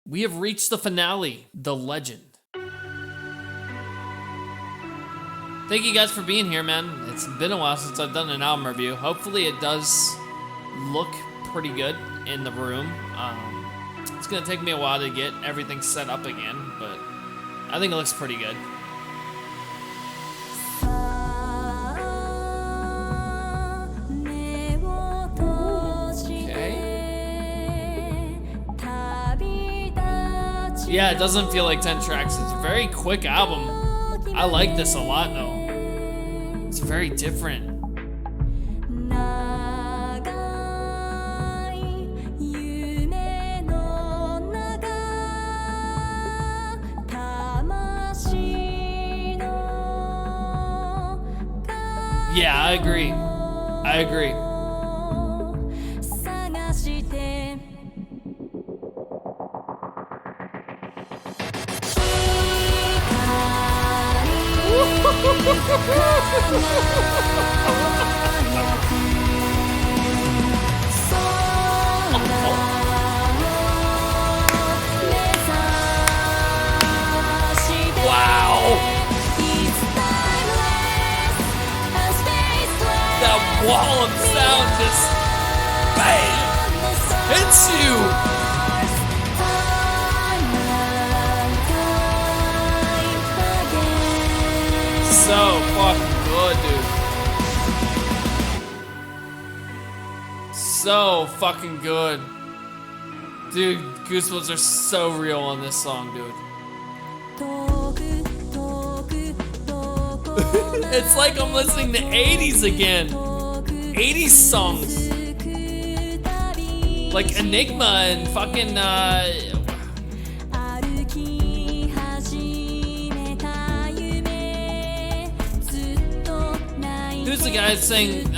We have reached the finale, The Legend. Thank you guys for being here, man. It's been a while since I've done an album review. Hopefully it does look pretty good in the room. It's gonna take me a while to get everything set up again, but I think it looks pretty good. Yeah, it doesn't feel like 10 tracks. It's a very quick album. I like this a lot, though. It's very different. Yeah, I agree. I agree. Wow! That wall of sound just bam hits you. So fucking good, dude. So fucking good. Dude, goosebumps are so real on this song, dude. It's like I'm listening to 80s again. 80s songs. Like Enigma and fucking, who's the guy saying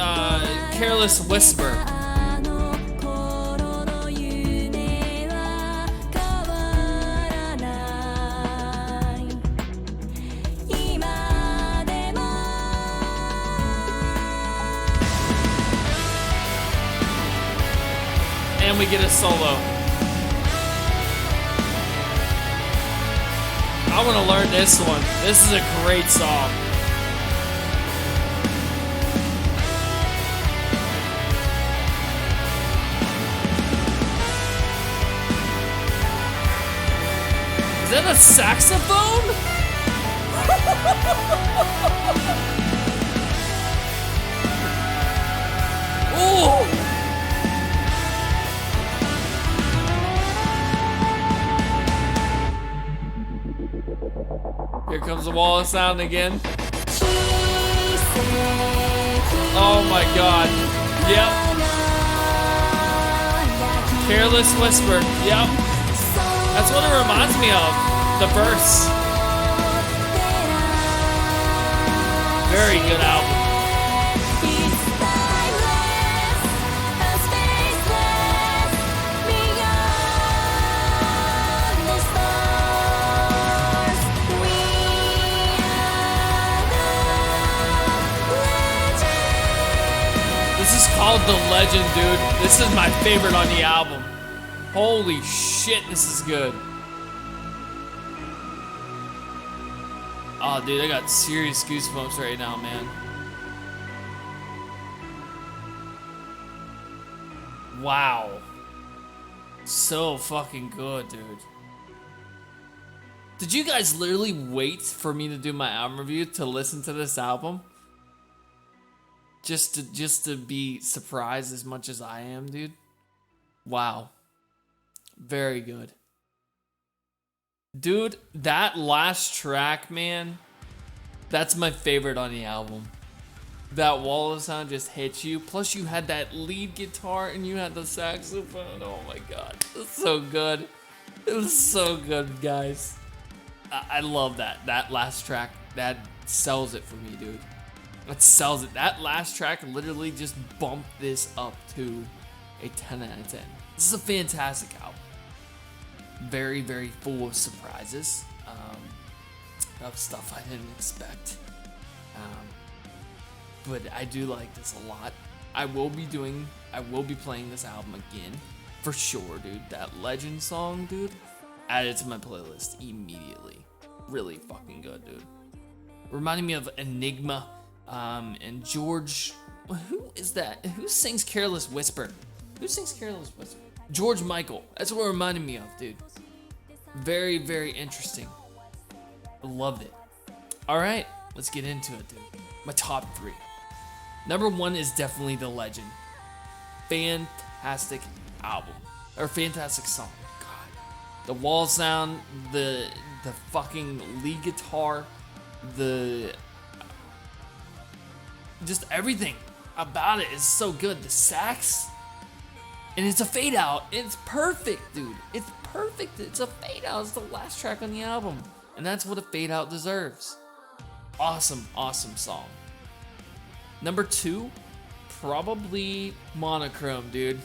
Careless Whisper? And we get a solo. I want to learn this one. This is a great song. Is that a saxophone? Ooh! Here comes the wall of sound again. Oh my god. Yep. Careless Whisper. Yep. That's what it reminds me of. The verse. Very good album. This is called The Legend, dude. This is my favorite on the album. Holy shit, this is good. Oh, dude, I got serious goosebumps right now, man. Wow. So fucking good, dude. Did you guys literally wait for me to do my album review to listen to this album? Just to be surprised as much as I am, dude? Wow. Very good. Dude, that last track, man, that's my favorite on the album. That wall of sound just hits you. Plus you had that lead guitar and you had the saxophone. Oh my god. It's so good. It was so good, guys. I love that. That last track, that sells it for me, dude. That sells it. That last track literally just bumped this up to a 10 out of 10. This is a fantastic album. Very, very full of surprises. Of stuff I didn't expect. But I do like this a lot. I will be playing this album again. For sure, dude. That Legend song, dude. Add it to my playlist immediately. Really fucking good, dude. Reminding me of Enigma, and George. Who is that? Who sings Careless Whisper? Who sings Careless Whisper? George Michael. That's what it reminded me of, dude. Very, very interesting. Loved it. All right, let's get into it, dude. My top 3. Number 1 is definitely The Legend. Fantastic album. Or fantastic song. God. The wall sound, the fucking lead guitar, just everything about it is so good. The sax, and it's a fade out. It's perfect, dude. It's perfect. It's a fade out. It's the last track on the album, and that's what a fade out deserves. Awesome, awesome song. Number 2, probably Monochrome, dude.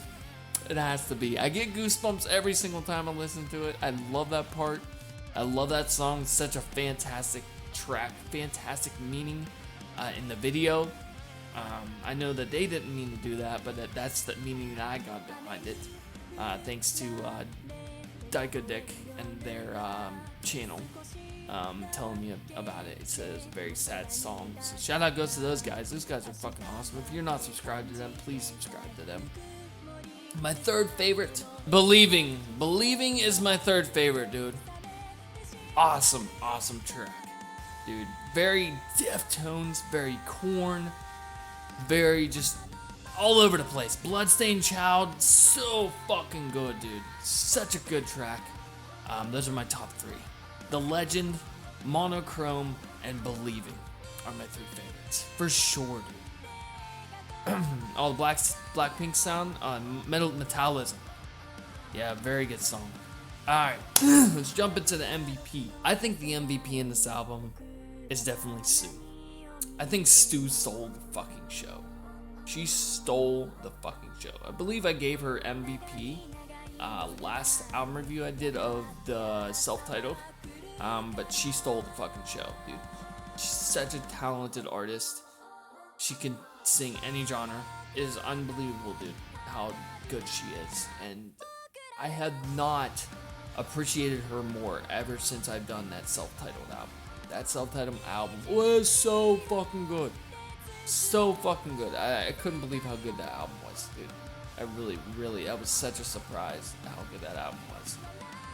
It has to be. I get goosebumps every single time I listen to it. I love that part. I love that song. It's such a fantastic track, fantastic meaning in the video. I know that they didn't mean to do that, but that's the meaning that I got behind it. Thanks to Dyka Dick and their channel telling me about it. It says it's a very sad song. So shout out goes to those guys. Those guys are fucking awesome. If you're not subscribed to them, please subscribe to them. My third favorite, Believing. Believing is my third favorite, dude. Awesome, awesome track, dude. Very Deftones, very Korn, very just all over the place. Bloodstained Child, so fucking good, dude. Such a good track. Those are my top 3. The Legend, Monochrome, and Believing are my 3 favorites for sure, dude. All the Blackpink sound, Metallism. Yeah, very good song. Alright, let's jump into the MVP. I think the MVP in this album is definitely Sue. I think Stu stole the fucking show. She stole the fucking show. I believe I gave her MVP last album review I did of the self-titled, but she stole the fucking show, dude. She's such a talented artist. She can sing any genre. It is unbelievable, dude, how good she is. And I have not appreciated her more ever since I've done that self-titled album. That self-titled album was so fucking good. So fucking good. I couldn't believe how good that album was, dude. I really, that was such a surprise how good that album was.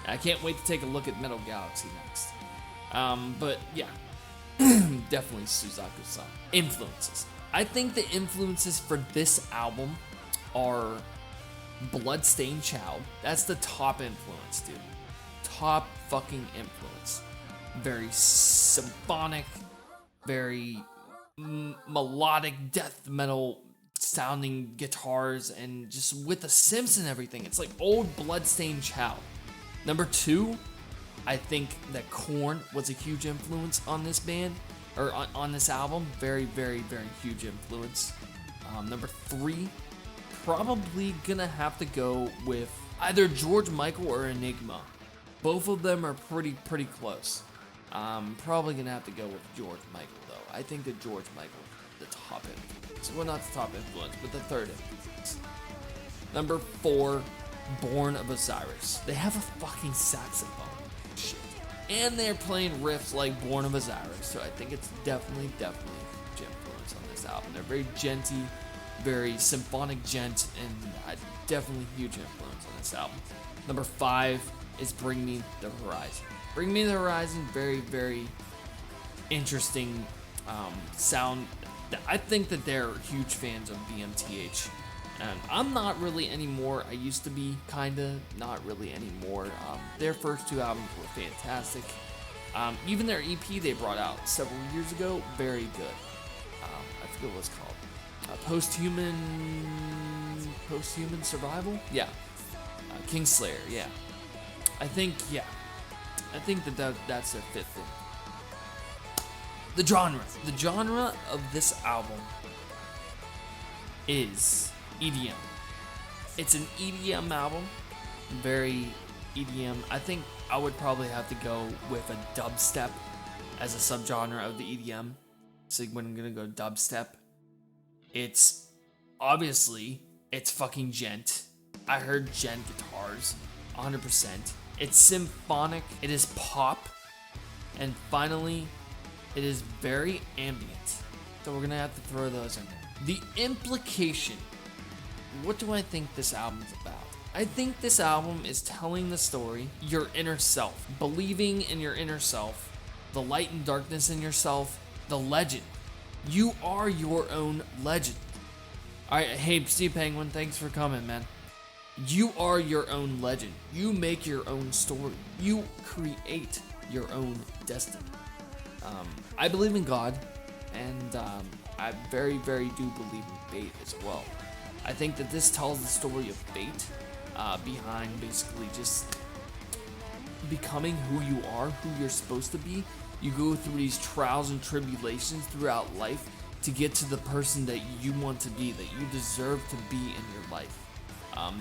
I can't wait to take a look at Metal Galaxy next. But yeah, definitely Suzaku's song. Influences. I think the influences for this album are Bloodstained Child. That's the top influence, dude. Top fucking influence. Very symphonic, very melodic death metal sounding guitars, and just with the synths and everything. It's like old Bloodstained Child. Number 2, I think that Korn was a huge influence on this band, or on this album. Very, very, very huge influence. Number 3, probably gonna have to go with either George Michael or Enigma. Both of them are pretty close. Probably gonna have to go with George Michael though. I think that George Michael is the top influence. Well, not the top influence, but the third influence. Number 4, Born of Osiris. They have a fucking saxophone. Shit. And they're playing riffs like Born of Osiris, so I think it's definitely a huge influence on this album. They're very djenty, very symphonic gent, and definitely huge influence on this album. Number 5 is Bring Me the Horizon. Bring Me the Horizon, very, very interesting sound. I think that they're huge fans of BMTH. And I'm not really anymore. I used to be, kinda, not really anymore. Their first 2 albums were fantastic. Even their EP they brought out several years ago, very good. I forget what it's called. Post-Human Survival? Yeah. Kingslayer, yeah. I think that's their 5th thing. The genre of this album is EDM. It's an EDM album, very EDM. I think I would probably have to go with a dubstep as a subgenre of the EDM. So when I'm gonna go dubstep, it's fucking gent. I heard gent guitars, 100%. It's symphonic, it is pop, and finally, it is very ambient. So we're gonna have to throw those in there. The implication. What do I think this album's about? I think this album is telling the story, your inner self, believing in your inner self, the light and darkness in yourself, the legend. You are your own legend. Alright, hey, Steve Penguin, thanks for coming, man. You are your own legend. You make your own story. You create your own destiny. I believe in God, and I very, very do believe in fate as well. I think that this tells the story of fate behind basically just becoming who you are, who you're supposed to be. You go through these trials and tribulations throughout life to get to the person that you want to be, that you deserve to be in your life.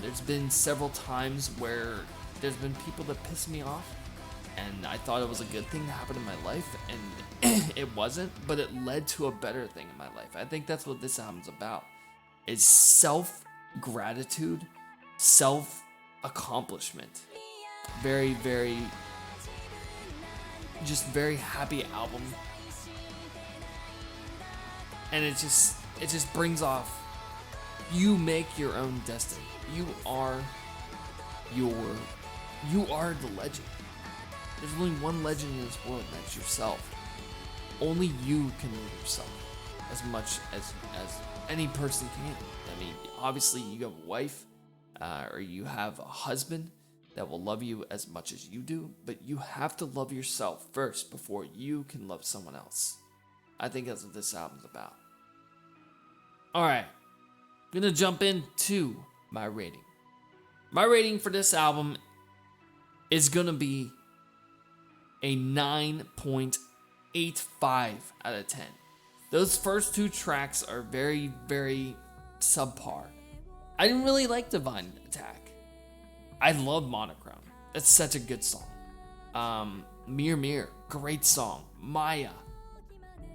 There's been several times where there's been people that piss me off, and I thought it was a good thing to happen in my life, and it wasn't, but it led to a better thing in my life. I think that's what this album's about. It's self-gratitude, self-accomplishment. Very, very, just very happy album. And it just brings off, you make your own destiny. You are the legend. There's only one legend in this world, and that's yourself. Only you can love yourself as much as any person can. I mean, obviously you have a wife, or you have a husband that will love you as much as you do, but you have to love yourself first before you can love someone else. I think that's what this album's about. Alright, I'm gonna jump into my rating. My rating for this album is gonna be a 9.85 out of 10. Those first two tracks are very, very subpar. I didn't really like Divine Attack. I love Monochrome. That's such a good song. Mirror Mirror, great song. Maya,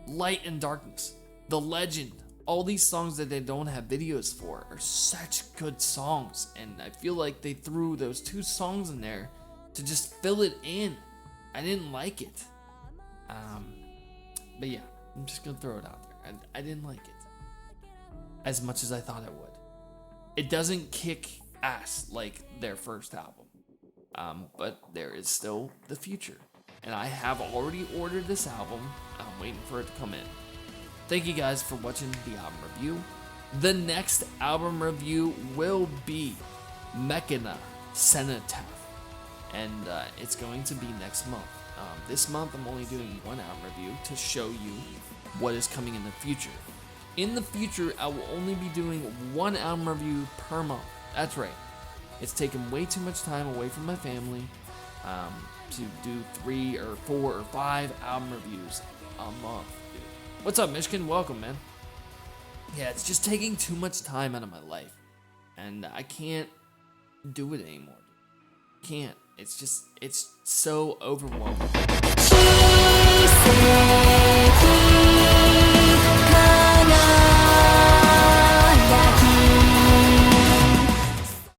Light and Darkness, The Legend. All these songs that they don't have videos for are such good songs, and I feel like they threw those two songs in there to just fill it in. I didn't like it. But yeah, I'm just gonna throw it out there. I didn't like it as much as I thought it would. It doesn't kick ass like their first album, but there is still the future, and I have already ordered this album. I'm waiting for it to come in. Thank you guys for watching the album review. The next album review will be Mechana Cenotaph, and it's going to be next month. This month I'm only doing one album review to show you what is coming in the future. In the future, I will only be doing one album review per month. That's right. It's taken way too much time away from my family to do 3 or 4 or 5 album reviews a month. Dude. What's up, Michigan? Welcome, man. Yeah, it's just taking too much time out of my life, and I can't do it anymore. Can't. It's so overwhelming.